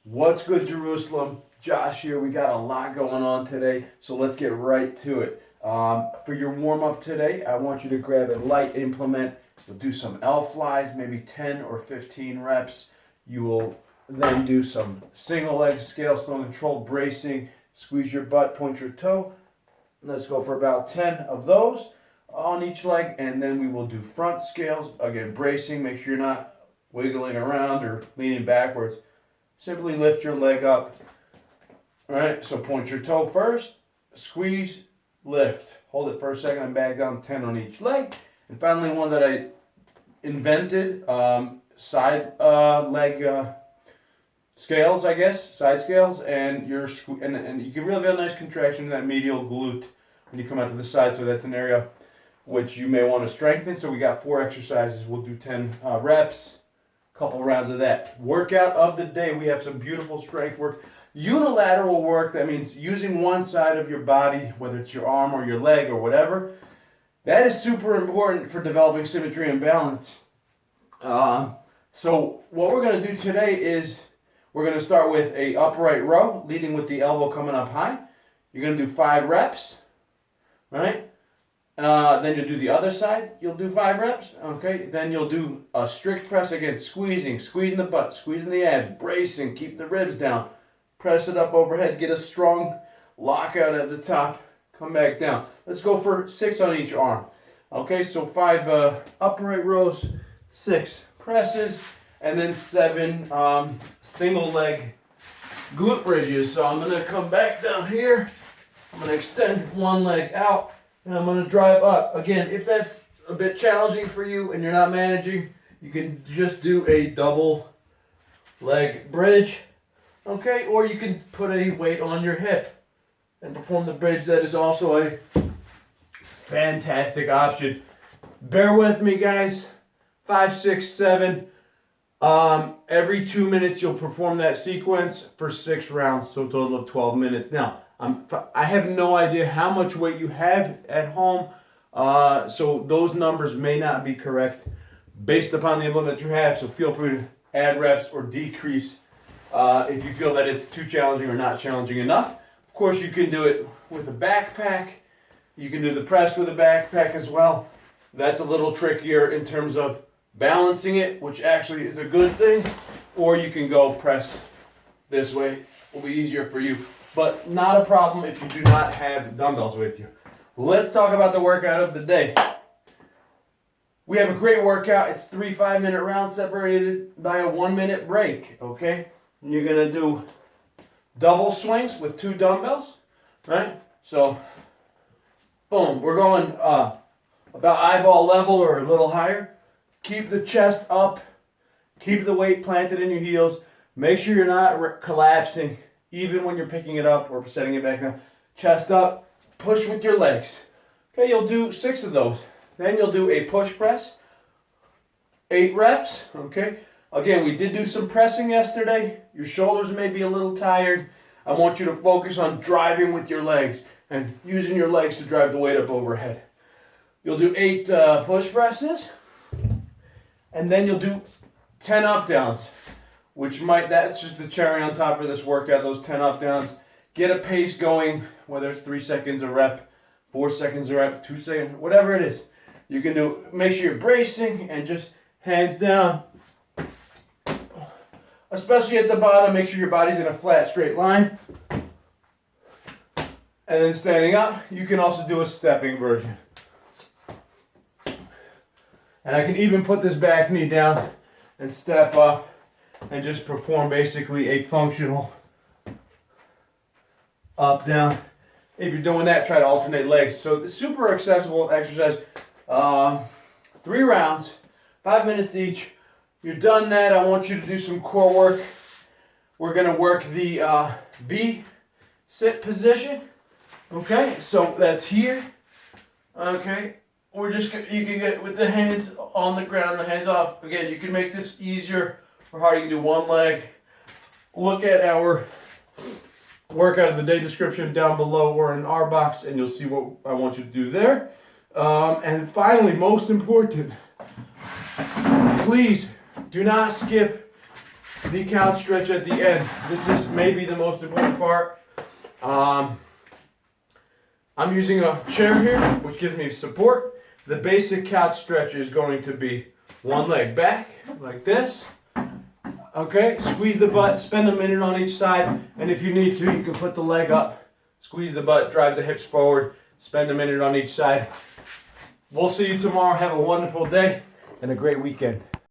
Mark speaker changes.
Speaker 1: What's good, Jerusalem? Josh here. We got a lot going on today, so let's get right to it. For your warm-up today, I want you to grab a light implement. We'll do some L-flies, maybe 10 or 15 reps. You will then do some single leg scale, slow controlled bracing, squeeze your butt, point your toe. Let's go for about 10 of those on each leg, and then we will do front scales. Again, bracing, make sure you're not wiggling around or leaning backwards. Simply lift your leg up. All right, so point your toe first, squeeze, lift. Hold it for a second and back down, 10 on each leg. And finally, one that I invented, side leg scales, I guess, side scales, and and you can really have a nice contraction in that medial glute when you come out to the side. So that's an area which you may want to strengthen. So we got 4 exercises. We'll do 10 reps. Couple rounds of that. Workout of the day, we have some beautiful strength work. Unilateral work, that means using one side of your body, whether it's your arm or your leg or whatever. That is super important for developing symmetry and balance. So what we're going to do today is we're going to start with a upright row, leading with the elbow coming up high. You're going to do 5 reps, right? Then you'll do the other side. You'll do 5 reps. Okay. Then you'll do a strict press again, squeezing the butt, squeezing the abs, bracing, keep the ribs down, press it up overhead, get a strong lockout at the top, come back down. Let's go for 6 on each arm. Okay. So 5 upright rows, 6 presses, and then 7 single leg glute bridges. So I'm gonna come back down here. I'm gonna extend one leg out. And I'm going to drive up. Again, if that's a bit challenging for you and you're not managing, you can just do a double leg bridge. Okay? Or you can put a weight on your hip and perform the bridge. That is also a fantastic option. Bear with me, guys. 5, 6, 7. Every 2 minutes you'll perform that sequence for 6 rounds, so a total of 12 minutes. Now, I have no idea how much weight you have at home, so those numbers may not be correct based upon the implement you have, so feel free to add reps or decrease if you feel that it's too challenging or not challenging enough. Of course, you can do it with a backpack. You can do the press with a backpack as well. That's a little trickier in terms of balancing it, which actually is a good thing, or you can go press this way. It will be easier for you. But not a problem if you do not have dumbbells with you. Let's talk about the workout of the day. We have a great workout. It's 3 5-minute rounds separated by a 1-minute break, okay? And you're going to do double swings with 2 dumbbells, right? So, boom. We're going about eyeball level or a little higher. Keep the chest up. Keep the weight planted in your heels. Make sure you're not collapsing. Even when you're picking it up or setting it back down, chest up, push with your legs. Okay, you'll do 6 of those. Then you'll do a push press, 8 reps, okay? Again, we did do some pressing yesterday. Your shoulders may be a little tired. I want you to focus on driving with your legs and using your legs to drive the weight up overhead. You'll do 8 push presses, and then you'll do 10 up downs. That's just the cherry on top of this workout, those 10 up downs. Get a pace going, whether it's 3 seconds a rep, 4 seconds a rep, 2 seconds, whatever it is. You can do, make sure you're bracing and just hands down. Especially at the bottom, make sure your body's in a flat, straight line. And then standing up, you can also do a stepping version. And I can even put this back knee down and step up and just perform basically a functional up, down. If you're doing that, try to alternate legs. So the super accessible exercise, 3 rounds, 5 minutes each. You're done that, I want you to do some core work. We're gonna work the V sit position. Okay, so that's here. Okay, you can get with the hands on the ground, the hands off. Again, you can make this easier or harder. You can do 1 leg. Look at our workout of the day description down below or in our box, and you'll see what I want you to do there. And finally, most important, please do not skip the couch stretch at the end. This is maybe the most important part. I'm using a chair here, which gives me support. The basic couch stretch is going to be one leg back, like this. Okay, squeeze the butt, spend a minute on each side, and if you need to, you can put the leg up, squeeze the butt, drive the hips forward, spend a minute on each side. We'll see you tomorrow. Have a wonderful day and a great weekend.